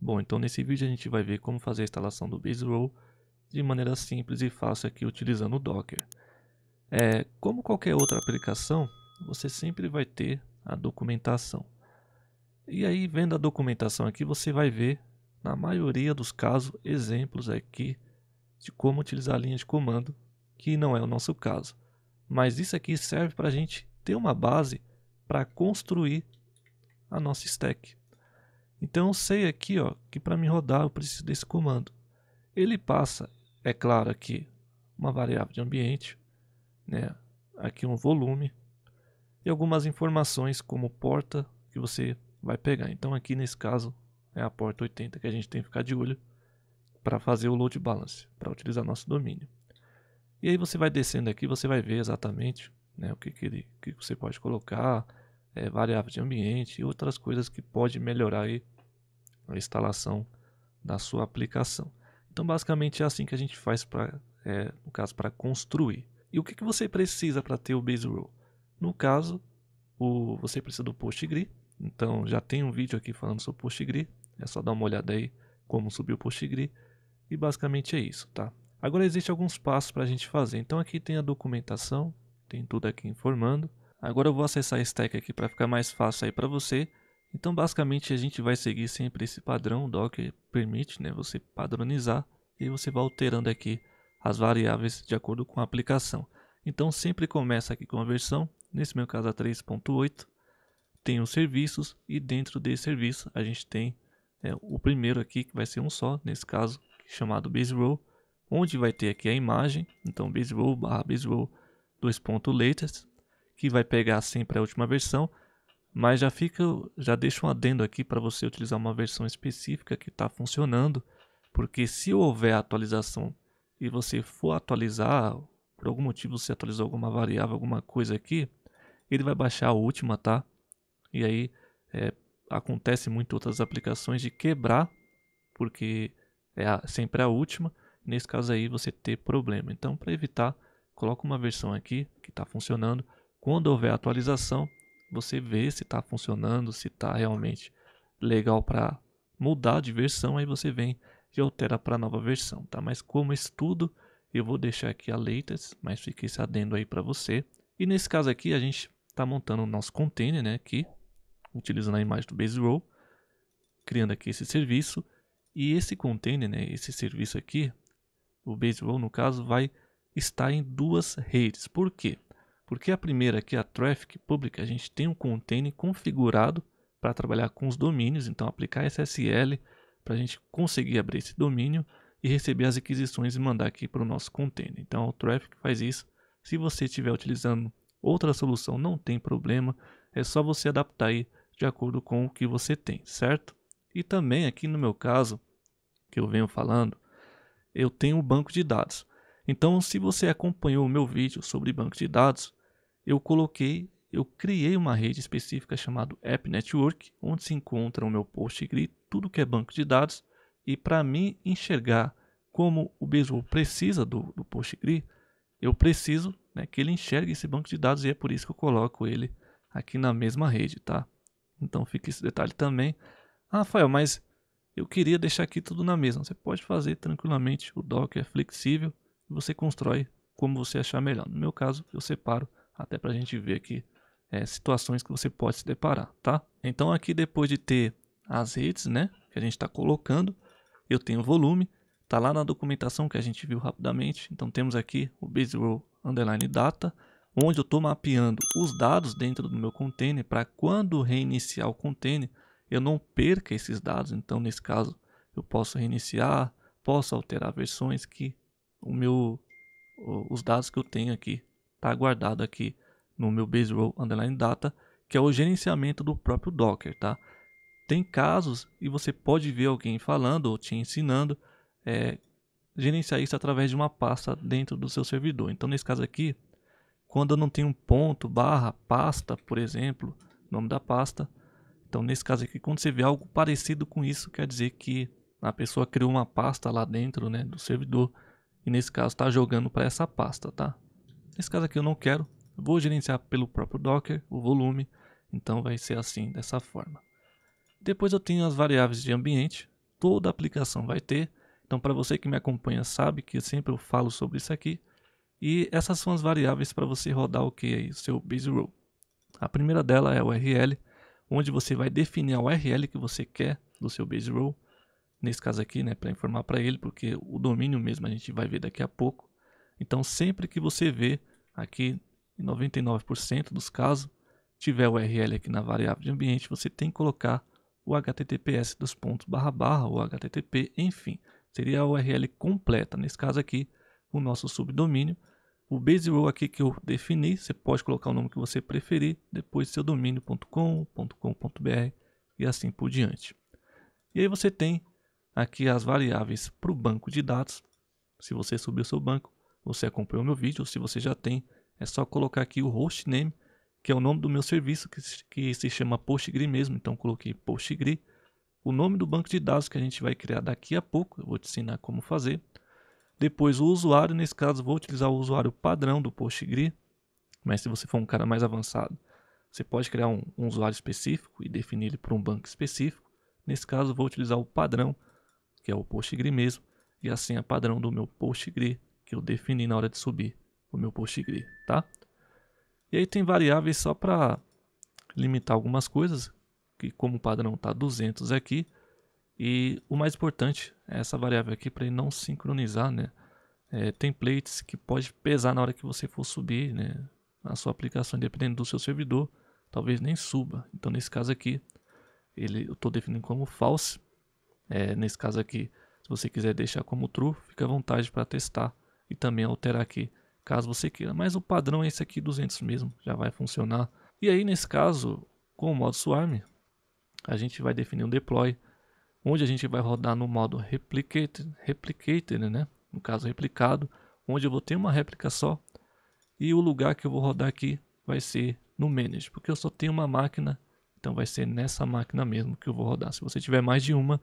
Bom, então nesse vídeo a gente vai ver como fazer a instalação do Baseball de maneira simples e fácil aqui utilizando o Docker. Como qualquer outra aplicação, você sempre vai ter a documentação. E aí, vendo a documentação aqui, você vai ver, na maioria dos casos, exemplos aqui de como utilizar a linha de comando, que não é o nosso caso. Mas isso aqui serve para a gente ter uma base para construir a nossa stack. Então eu sei aqui, ó, que para me rodar eu preciso desse comando. Ele passa, é claro, aqui uma variável de ambiente, né? Aqui um volume e algumas informações como porta que você vai pegar. Então aqui nesse caso é a porta 80 que a gente tem que ficar de olho para fazer o load balance, para utilizar nosso domínio. E aí você vai descendo aqui, você vai ver exatamente, né, o que você pode colocar, variável de ambiente e outras coisas que pode melhorar aí a instalação da sua aplicação. Então basicamente é assim que a gente faz no caso para construir. E o que você precisa para ter o Baseball? No caso, você precisa do PostGrid. Então já tem um vídeo aqui falando sobre o PostGrid. É só dar uma olhada aí como subir o PostGrid. E basicamente é isso, tá? Agora existem alguns passos para a gente fazer. Então aqui tem a documentação, tem tudo aqui informando. Agora eu vou acessar a stack aqui para ficar mais fácil aí para você. Então basicamente a gente vai seguir sempre esse padrão. O Docker permite, né, você padronizar e você vai alterando aqui as variáveis de acordo com a aplicação. Então sempre começa aqui com a versão, nesse meu caso a 3.8, tem os serviços e dentro desse serviço a gente tem o primeiro aqui que vai ser um só, nesse caso chamado Baseball, onde vai ter aqui a imagem, então Baseball 2.latest, que vai pegar sempre a última versão, mas já deixa um adendo aqui para você utilizar uma versão específica que está funcionando, porque se houver atualização e você for atualizar, por algum motivo você atualizou alguma variável, alguma coisa aqui, ele vai baixar a última, tá? E aí acontece muito outras aplicações de quebrar, porque sempre a última, nesse caso aí você ter problema. Então para evitar, coloca uma versão aqui que está funcionando, quando houver atualização, você vê se está funcionando, se está realmente legal para mudar de versão, aí você vem e altera para a nova versão, tá? Mas como estudo, eu vou deixar aqui a latest, mas fica esse adendo aí para você. E nesse caso aqui, a gente está montando o nosso container, né? Aqui, utilizando a imagem do Baseball, criando aqui esse serviço. E esse container, né? Esse serviço aqui, o Baseball no caso, vai estar em duas redes. Por quê? Porque a primeira aqui, a Traffic Public, a gente tem um container configurado para trabalhar com os domínios, então aplicar SSL para a gente conseguir abrir esse domínio e receber as requisições e mandar aqui para o nosso container. Então o Traffic faz isso. Se você estiver utilizando outra solução, não tem problema, é só você adaptar aí de acordo com o que você tem, certo? E também aqui no meu caso, que eu venho falando, eu tenho um banco de dados. Então, se você acompanhou o meu vídeo sobre banco de dados, eu criei uma rede específica chamada App Network, onde se encontra o meu PostGrid, tudo que é banco de dados. E para mim enxergar como o Baseball precisa do PostGrid, eu preciso, né, que ele enxergue esse banco de dados e é por isso que eu coloco ele aqui na mesma rede, tá? Então fica esse detalhe também. Ah, Rafael, mas eu queria deixar aqui tudo na mesma. Você pode fazer tranquilamente, o Docker é flexível e você constrói como você achar melhor. No meu caso, eu separo até para a gente ver aqui situações que você pode se deparar, tá? Então aqui depois de ter as redes, né, que a gente está colocando, eu tenho o volume, tá lá na documentação que a gente viu rapidamente. Então temos aqui o Baseball underline data, onde eu estou mapeando os dados dentro do meu container para quando reiniciar o container eu não perca esses dados. Então nesse caso eu posso reiniciar, posso alterar versões que os dados que eu tenho aqui está guardado aqui no meu Baseball underline data, que é o gerenciamento do próprio Docker, tá? Tem casos e você pode ver alguém falando ou te ensinando gerenciar isso através de uma pasta dentro do seu servidor. Então nesse caso aqui, quando eu não tenho um ponto, barra, pasta, por exemplo, nome da pasta. Então nesse caso aqui, quando você vê algo parecido com isso, quer dizer que a pessoa criou uma pasta lá dentro, né, do servidor. E nesse caso está jogando para essa pasta, tá? Nesse caso aqui eu não quero, vou gerenciar pelo próprio Docker o volume. Então vai ser assim, dessa forma. Depois eu tenho as variáveis de ambiente. toda aplicação vai ter. Então, para você que me acompanha sabe que sempre eu falo sobre isso aqui. E essas são as variáveis para você rodar o que aí, o seu Base Rule. A primeira dela é a URL, onde você vai definir a URL que você quer do seu Base Rule. Nesse caso aqui, né, para informar para ele, porque o domínio mesmo a gente vai ver daqui a pouco. Então, sempre que você vê aqui, em 99% dos casos, tiver o URL aqui na variável de ambiente, você tem que colocar o https dos pontos / ou http, enfim, seria a URL completa. Nesse caso aqui, o nosso subdomínio. O Base Rule aqui que eu defini, você pode colocar o nome que você preferir, depois seu domínio.com, .com.br e assim por diante. E aí você tem aqui as variáveis para o banco de dados. Se você subir o seu banco, você acompanhou meu vídeo. Se você já tem, é só colocar aqui o hostname, que é o nome do meu serviço, que se chama Postgre mesmo. Então coloquei Postgre. O nome do banco de dados que a gente vai criar daqui a pouco, eu vou te ensinar como fazer. Depois o usuário, nesse caso vou utilizar o usuário padrão do Postgre, mas se você for um cara mais avançado, você pode criar um usuário específico e definir ele para um banco específico. Nesse caso vou utilizar o padrão, que é o Postgre mesmo, e a senha padrão do meu Postgre, que eu defini na hora de subir o meu Postgre, tá? E aí tem variáveis só para limitar algumas coisas, que como o padrão está 200 aqui, e o mais importante é essa variável aqui para ele não sincronizar, né? Templates que pode pesar na hora que você for subir, né? A sua aplicação, dependendo do seu servidor, talvez nem suba. Então nesse caso aqui, eu estou definindo como false. Nesse caso aqui, se você quiser deixar como true, fica à vontade para testar e também alterar aqui, caso você queira. Mas o padrão é esse aqui, 200 mesmo, já vai funcionar. E aí nesse caso, com o modo Swarm, a gente vai definir um deploy, onde a gente vai rodar no modo replicated, né? No caso replicado, onde eu vou ter uma réplica só. E o lugar que eu vou rodar aqui vai ser no Manage, porque eu só tenho uma máquina, então vai ser nessa máquina mesmo que eu vou rodar. Se você tiver mais de uma,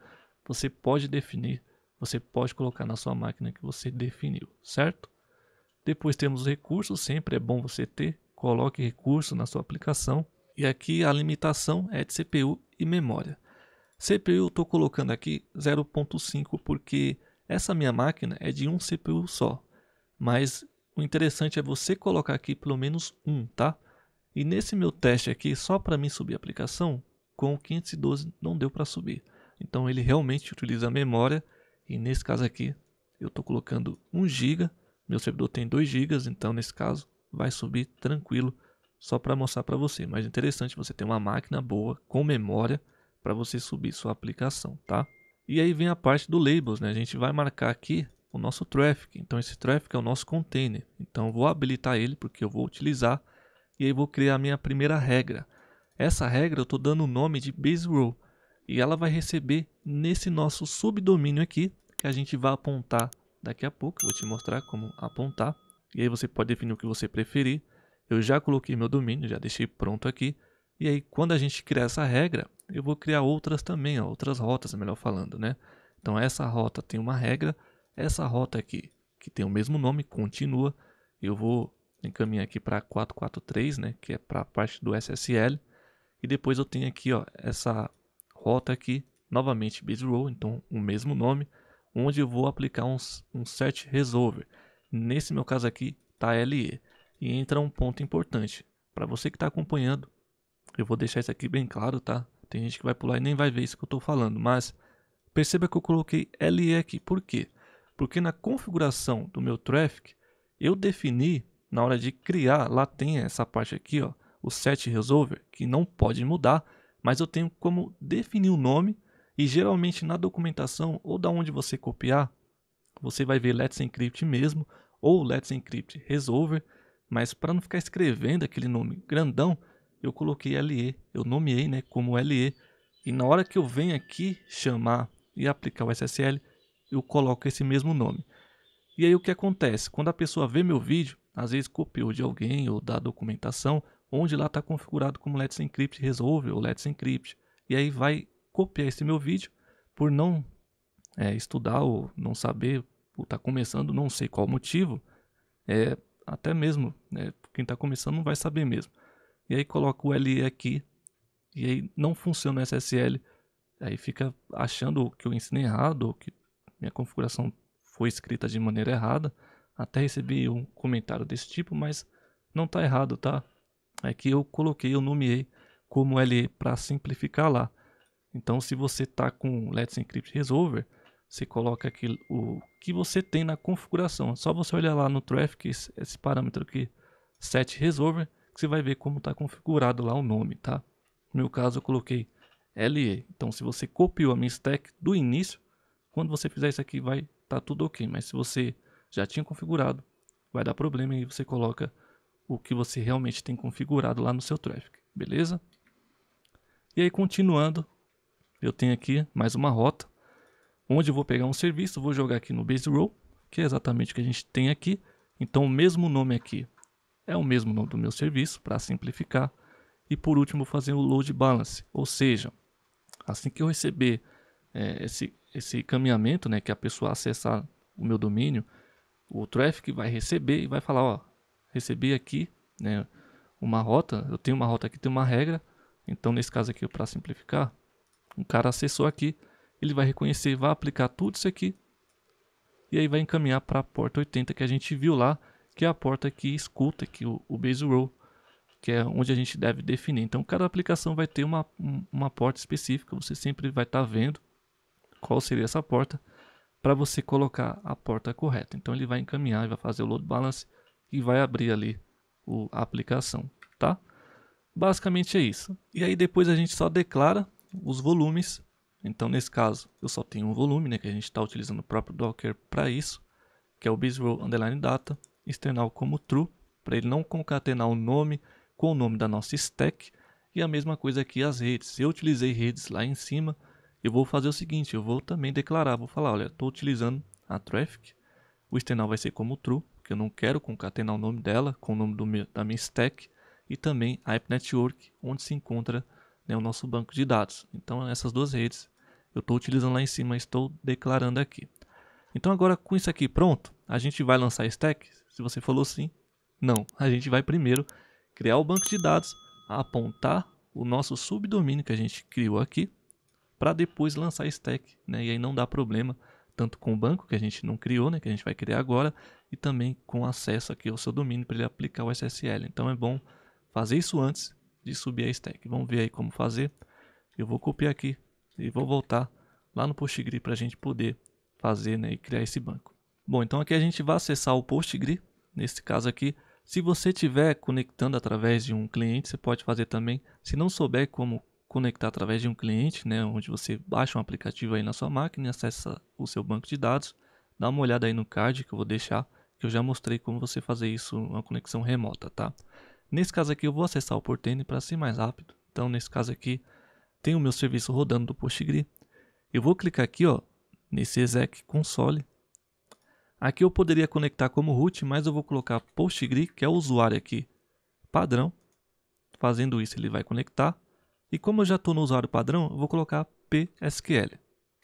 você pode definir, você pode colocar na sua máquina que você definiu, certo? Depois temos os recursos, sempre é bom você ter, coloque recurso na sua aplicação. E aqui a limitação é de CPU e memória. CPU eu estou colocando aqui 0.5 porque essa minha máquina é de um CPU só. Mas o interessante é você colocar aqui pelo menos um, tá? E nesse meu teste aqui, só para mim subir a aplicação, com o 512 não deu para subir. Então ele realmente utiliza a memória e nesse caso aqui eu estou colocando 1 GB, meu servidor tem 2 GB, então nesse caso vai subir tranquilo, só para mostrar para você. Mas interessante você ter uma máquina boa com memória para você subir sua aplicação, tá? E aí vem a parte do labels, né? A gente vai marcar aqui o nosso traffic. Então esse traffic é o nosso container. Então eu vou habilitar ele porque eu vou utilizar e aí vou criar a minha primeira regra. Essa regra eu estou dando o nome de Base Rule e ela vai receber nesse nosso subdomínio aqui que a gente vai apontar daqui a pouco. Eu vou te mostrar como apontar e aí você pode definir o que você preferir. Eu já coloquei meu domínio, já deixei pronto aqui. E aí quando a gente criar essa regra, eu vou criar outras também, ó, outras rotas, melhor falando, né? Então essa rota tem uma regra, essa rota aqui, que tem o mesmo nome, continua, eu vou encaminhar aqui para 443, né, que é para a parte do SSL, e depois eu tenho aqui, ó, essa rota aqui, novamente Base Rule, então o mesmo nome, onde eu vou aplicar um Set Resolver. Nesse meu caso aqui, tá LE. E entra um ponto importante, para você que está acompanhando, eu vou deixar isso aqui bem claro, tá? Tem gente que vai pular e nem vai ver isso que eu estou falando, mas perceba que eu coloquei LE aqui. Por quê? Porque na configuração do meu traffic, eu defini, na hora de criar, lá tem essa parte aqui, ó, o set resolver, que não pode mudar, mas eu tenho como definir o nome e geralmente na documentação ou da onde você copiar, você vai ver Let's Encrypt mesmo ou Let's Encrypt Resolver, mas para não ficar escrevendo aquele nome grandão, eu coloquei LE, eu nomeei, né, como LE, e na hora que eu venho aqui chamar e aplicar o SSL, eu coloco esse mesmo nome. E aí o que acontece? Quando a pessoa vê meu vídeo, às vezes copiou de alguém ou da documentação, onde lá está configurado como Let's Encrypt Resolve ou Let's Encrypt. E aí vai copiar esse meu vídeo, por não estudar ou não saber, ou está começando, não sei qual motivo, até mesmo quem está começando não vai saber mesmo. E aí coloca o LE aqui, e aí não funciona o SSL, aí fica achando que eu ensinei errado, ou que minha configuração foi escrita de maneira errada. Até recebi um comentário desse tipo, mas não está errado, tá? É que eu nomeei como LE para simplificar lá. Então, se você está com Let's Encrypt Resolver, você coloca aqui o que você tem na configuração. É só você olhar lá no Traffic, esse parâmetro aqui, Set Resolver, que você vai ver como está configurado lá o nome, tá? No meu caso, eu coloquei LE. Então, se você copiou a minha stack do início, quando você fizer isso aqui, vai estar tudo ok. Mas se você já tinha configurado, vai dar problema e você coloca o que você realmente tem configurado lá no seu Traffic, beleza? E aí, continuando, eu tenho aqui mais uma rota, onde eu vou pegar um serviço, vou jogar aqui no base row, que é exatamente o que a gente tem aqui. Então, o mesmo nome aqui é o mesmo nome do meu serviço, para simplificar. E por último, vou fazer o load balance, ou seja, assim que eu receber esse encaminhamento, né, que a pessoa acessar o meu domínio, o Traffic vai receber e vai falar, ó, recebi aqui, né, uma rota, eu tenho uma rota aqui, tem uma regra. Então, nesse caso aqui, para simplificar, um cara acessou aqui, ele vai reconhecer, vai aplicar tudo isso aqui e aí vai encaminhar para a porta 80 que a gente viu lá, que é a porta que escuta aqui o base row, que é onde a gente deve definir. Então, cada aplicação vai ter uma porta específica, você sempre vai estar vendo qual seria essa porta para você colocar a porta correta. Então, ele vai encaminhar, vai fazer o load balance e vai abrir ali a aplicação, tá? Basicamente é isso. E aí depois a gente só declara os volumes. Então, nesse caso, eu só tenho um volume, né, que a gente está utilizando o próprio Docker para isso, que é o base_row_data, external como true, para ele não concatenar o nome com o nome da nossa stack. E a mesma coisa aqui as redes. Se eu utilizei redes lá em cima, eu vou fazer o seguinte, eu vou também declarar, vou falar, olha, estou utilizando a traffic, o external vai ser como true, porque eu não quero concatenar o nome dela com o nome da minha stack, e também a App Network, onde se encontra, né, o nosso banco de dados. Então, essas duas redes eu estou utilizando lá em cima, estou declarando aqui. Então, agora com isso aqui pronto, a gente vai lançar a stack? Se você falou sim, não. A gente vai primeiro criar o banco de dados, apontar o nosso subdomínio que a gente criou aqui, para depois lançar a stack, né? E aí não dá problema, tanto com o banco que a gente não criou, né, que a gente vai criar agora, e também com acesso aqui ao seu domínio para ele aplicar o SSL. Então é bom fazer isso antes de subir a stack. Vamos ver aí como fazer. Eu vou copiar aqui e vou voltar lá no Postgre para a gente poder fazer, né, e criar esse banco. Bom, então aqui a gente vai acessar o Postgre. Nesse caso aqui, se você estiver conectando através de um cliente, você pode fazer também. Se não souber como conectar através de um cliente, né, onde você baixa um aplicativo aí na sua máquina e acessa o seu banco de dados, dá uma olhada aí no card que eu vou deixar, que eu já mostrei como você fazer isso, uma conexão remota, tá? Nesse caso aqui eu vou acessar o Portainer para ser mais rápido. Então nesse caso aqui tem o meu serviço rodando do Postgre. Eu vou clicar aqui, ó, nesse exec console. Aqui eu poderia conectar como root, mas eu vou colocar Postgre, que é o usuário aqui padrão. Fazendo isso ele vai conectar. E como eu já estou no usuário padrão, eu vou colocar PSQL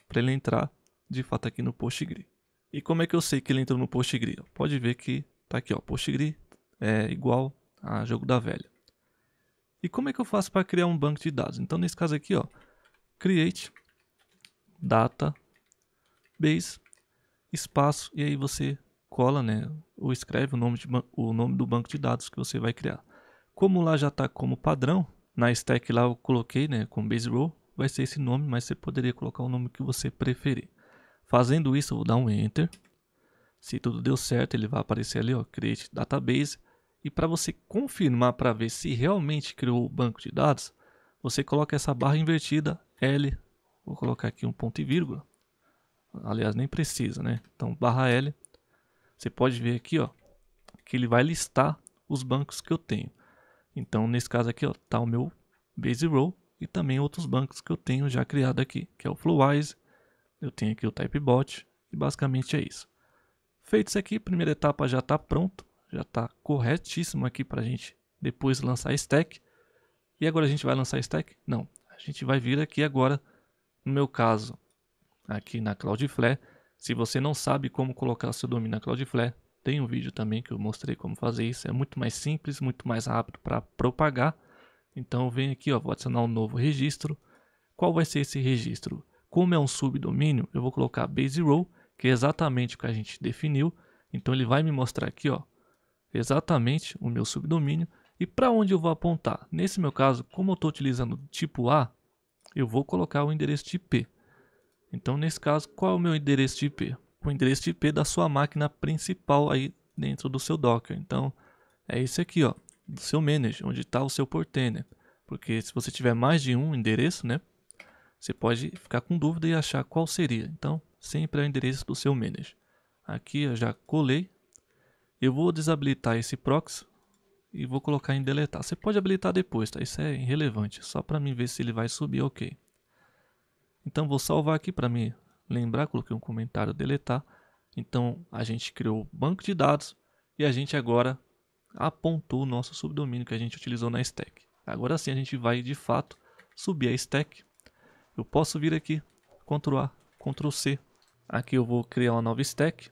para ele entrar de fato aqui no Postgre. E como é que eu sei que ele entrou no Postgre? Pode ver que está aqui, ó, Postgre é igual a jogo da velha. E como é que eu faço para criar um banco de dados? Então nesse caso aqui, ó, create database espaço e aí você cola, né, ou escreve o nome do banco de dados que você vai criar. Como lá já está como padrão, na stack lá eu coloquei, né, com base row, vai ser esse nome, mas você poderia colocar o nome que você preferir. Fazendo isso, eu vou dar um enter. Se tudo deu certo, ele vai aparecer ali, ó, create database. E para você confirmar para ver se realmente criou o banco de dados, você coloca essa barra invertida L, vou colocar aqui um ponto e vírgula. Aliás, nem precisa, né? Então, barra L, você pode ver aqui, ó, que ele vai listar os bancos que eu tenho. Então, nesse caso aqui, ó, tá o meu base row e também outros bancos que eu tenho já criado aqui, que é o Flowise, eu tenho aqui o Typebot e basicamente é isso. Feito isso aqui, a primeira etapa já está pronto, já está corretíssimo aqui para a gente depois lançar a stack. E agora a gente vai lançar a stack? Não, a gente vai vir aqui agora, no meu caso, aqui na Cloudflare. Se você não sabe como colocar seu domínio na Cloudflare, tem um vídeo também que eu mostrei como fazer isso. É muito mais simples, muito mais rápido para propagar. Então eu venho aqui, ó, vou adicionar um novo registro. qual vai ser esse registro? Como é um subdomínio, eu vou colocar base role, que é exatamente o que a gente definiu. Então ele vai me mostrar aqui, ó, exatamente o meu subdomínio. E para onde eu vou apontar? Nesse meu caso, como eu estou utilizando tipo A, eu vou colocar o endereço de IP. Então nesse caso, qual é o meu endereço de IP? O endereço de IP da sua máquina principal aí dentro do seu Docker. Então é esse aqui, ó, do seu manager, onde está o seu portainer. Porque se você tiver mais de um endereço, né, você pode ficar com dúvida e achar qual seria. Então sempre é o endereço do seu manager. Aqui eu já colei. Eu vou desabilitar esse proxy e vou colocar em deletar. Você pode habilitar depois, tá? Isso é irrelevante, só para mim ver se ele vai subir, ok. Então vou salvar aqui para mim lembrar, coloquei um comentário deletar. Então a gente criou o banco de dados e a gente agora apontou o nosso subdomínio que a gente utilizou na stack. Agora sim a gente vai de fato subir a stack. Eu posso vir aqui, Ctrl A, Ctrl C. Aqui eu vou criar uma nova stack.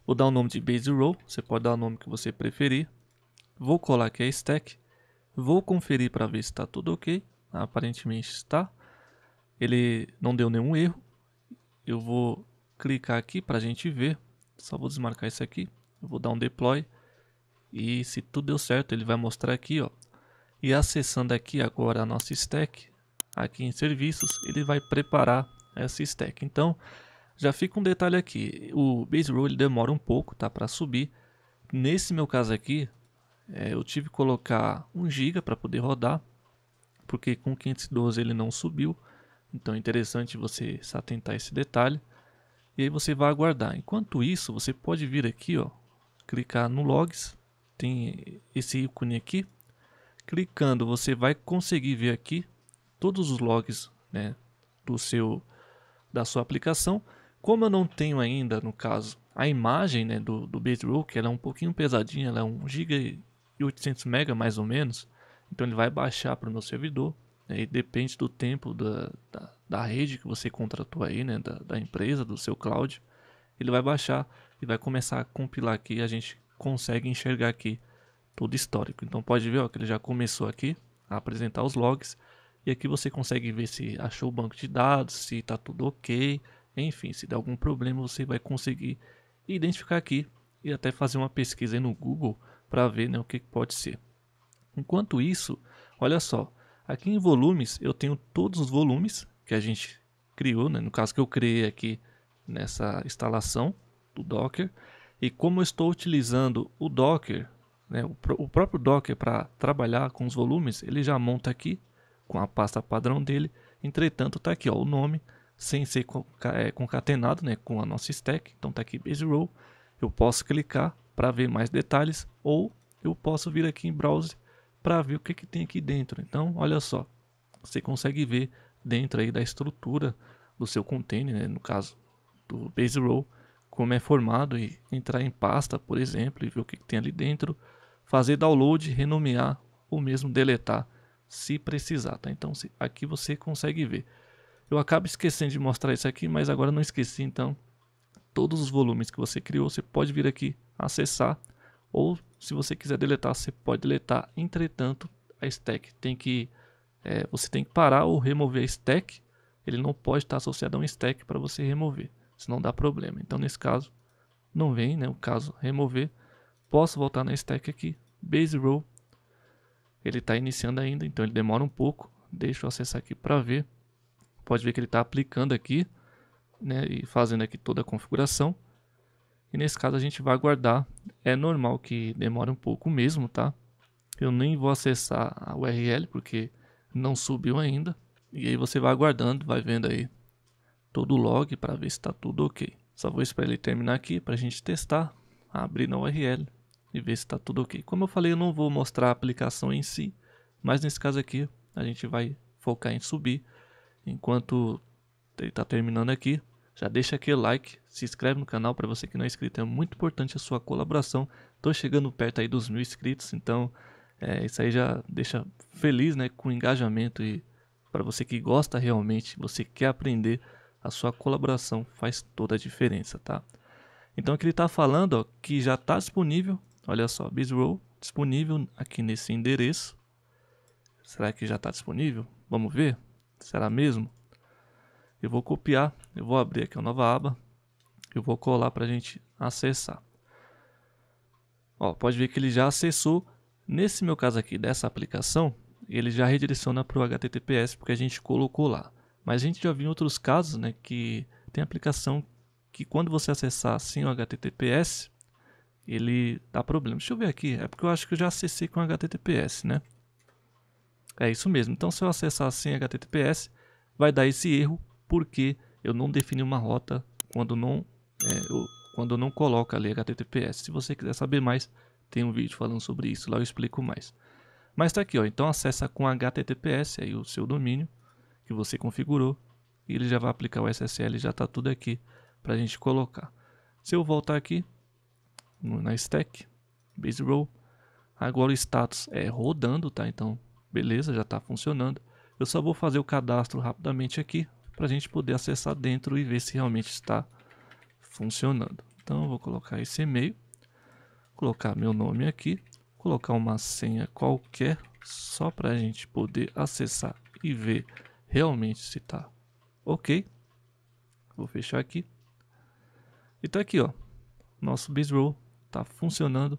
Vou dar o nome de base role, você pode dar o nome que você preferir. Vou colar aqui a stack. Vou conferir para ver se está tudo ok. Aparentemente está. Ele não deu nenhum erro. Eu vou clicar aqui para a gente ver. Só vou desmarcar isso aqui. Eu vou dar um deploy. E se tudo deu certo, ele vai mostrar aqui, ó. E acessando aqui agora a nossa stack, aqui em serviços, ele vai preparar essa stack. Então, já fica um detalhe aqui. O base role ele demora um pouco, tá, para subir. Nesse meu caso aqui, eu tive que colocar 1 GB para poder rodar, porque com 512 ele não subiu. Então é interessante você se atentar a esse detalhe. E aí você vai aguardar. Enquanto isso, você pode vir aqui, ó, clicar no logs. Tem esse ícone aqui. Clicando, você vai conseguir ver aqui todos os logs, né, da sua aplicação. Como eu não tenho ainda, no caso, a imagem, né, do base role, que ela é um pouquinho pesadinha, ela é 1 GB e 800 MB mais ou menos. Então ele vai baixar para o meu servidor, né, e depende do tempo da rede que você contratou aí, né, da empresa, do seu cloud. Ele vai baixar e vai começar a compilar aqui. A gente consegue enxergar aqui todo histórico. Então pode ver, ó, que ele já começou aqui a apresentar os logs. E aqui você consegue ver se achou o banco de dados, se está tudo ok. Enfim, se der algum problema você vai conseguir identificar aqui e até fazer uma pesquisa aí no Google para ver, né, o que pode ser. Enquanto isso, olha só, aqui em volumes eu tenho todos os volumes que a gente criou, né, no caso que eu criei aqui nessa instalação do Docker. E como eu estou utilizando o Docker, né, o próprio Docker para trabalhar com os volumes, ele já monta aqui com a pasta padrão dele. Entretanto, está aqui, ó, o nome sem ser concatenado, né, com a nossa stack. Então está aqui base role. Eu posso clicar para ver mais detalhes, ou eu posso vir aqui em browser para ver o que tem aqui dentro. Então olha só, você consegue ver dentro aí da estrutura do seu container, né, no caso do base role, como é formado, e entrar em pasta, por exemplo, e ver o que tem ali dentro, fazer download, renomear ou mesmo deletar se precisar, tá? Então aqui você consegue ver. Eu acabo esquecendo de mostrar isso aqui, mas agora não esqueci. Então todos os volumes que você criou, você pode vir aqui acessar, ou se você quiser deletar, você pode deletar. Entretanto, a stack tem que você tem que parar ou remover a stack. Ele não pode estar associado a um stack para você remover, senão dá problema. Então nesse caso não vem, né, o caso remover. Posso voltar na stack aqui, base role. Ele está iniciando ainda, então ele demora um pouco. Deixa eu acessar aqui para ver. Pode ver que ele está aplicando aqui, né, e fazendo aqui toda a configuração. E nesse caso a gente vai aguardar. É normal que demore um pouco mesmo, tá? Eu nem vou acessar a URL porque não subiu ainda. E aí você vai aguardando, vai vendo aí todo o log para ver se está tudo ok. Só vou esperar ele terminar aqui para a gente testar, abrir na URL e ver se está tudo ok. Como eu falei, eu não vou mostrar a aplicação em si, mas nesse caso aqui a gente vai focar em subir. Enquanto ele está terminando aqui, já deixa aquele like, se inscreve no canal para você que não é inscrito, é muito importante a sua colaboração. Estou chegando perto aí dos 1000 inscritos, então isso aí já deixa feliz, né, com o engajamento. E para você que gosta realmente, você quer aprender, a sua colaboração faz toda a diferença, tá? Então aqui ele está falando, ó, que já está disponível, olha só, base role disponível aqui nesse endereço. Será que já está disponível? Vamos ver. Será mesmo? Eu vou copiar, eu vou abrir aqui uma nova aba, eu vou colar para a gente acessar. Ó, pode ver que ele já acessou. Nesse meu caso aqui, dessa aplicação, ele já redireciona para o HTTPS porque a gente colocou lá. Mas a gente já viu em outros casos, né, que tem aplicação que quando você acessar sem o HTTPS, ele dá problema. Deixa eu ver aqui, é porque eu acho que eu já acessei com HTTPS, né? É isso mesmo. Então, se eu acessar sem HTTPS, vai dar esse erro porque eu não defini uma rota quando não coloca ali HTTPS. Se você quiser saber mais, tem um vídeo falando sobre isso, lá eu explico mais. Mas tá aqui, ó. Então acessa com HTTPS aí o seu domínio que você configurou e ele já vai aplicar o SSL, já tá tudo aqui pra gente colocar. Se eu voltar aqui na stack, base row, agora o status é rodando, tá? Então, beleza, já está funcionando. Eu só vou fazer o cadastro rapidamente aqui para a gente poder acessar dentro e ver se realmente está funcionando. Então, eu vou colocar esse e-mail, colocar meu nome aqui, colocar uma senha qualquer só para a gente poder acessar e ver realmente se está ok. Vou fechar aqui. E tá aqui, ó, nosso base row está funcionando.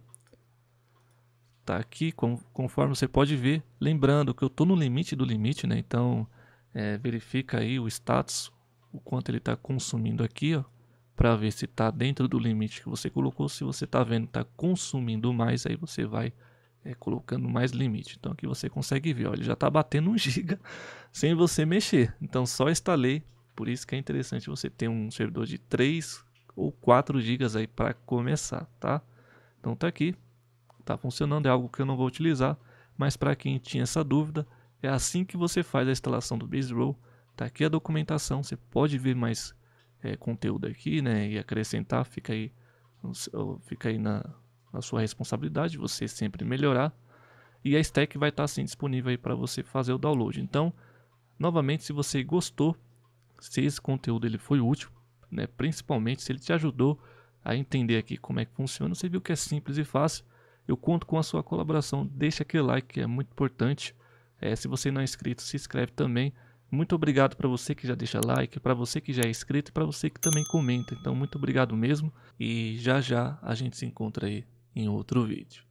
Tá aqui, conforme você pode ver, lembrando que eu estou no limite do limite, né? Então verifica aí o status, o quanto ele está consumindo aqui, ó, para ver se está dentro do limite que você colocou. Se você está vendo que está consumindo mais, aí você vai colocando mais limite. Então aqui você consegue ver, ó, ele já está batendo 1 GB sem você mexer. Então só instalei, por isso que é interessante você ter um servidor de 3 ou 4 GB aí para começar, tá? Então tá aqui. Tá funcionando, é algo que eu não vou utilizar, mas para quem tinha essa dúvida, é assim que você faz a instalação do base row. Tá aqui a documentação, você pode ver mais conteúdo aqui, né, e acrescentar, fica aí na sua responsabilidade, você sempre melhorar. E a stack vai estar assim disponível aí para você fazer o download. Então, novamente, se você gostou, se esse conteúdo ele foi útil, né, principalmente se ele te ajudou a entender aqui como é que funciona, você viu que é simples e fácil. Eu conto com a sua colaboração, deixa aquele like que é muito importante. Se você não é inscrito, se inscreve também. Muito obrigado para você que já deixa like, para você que já é inscrito e para você que também comenta. Então muito obrigado mesmo e já já a gente se encontra aí em outro vídeo.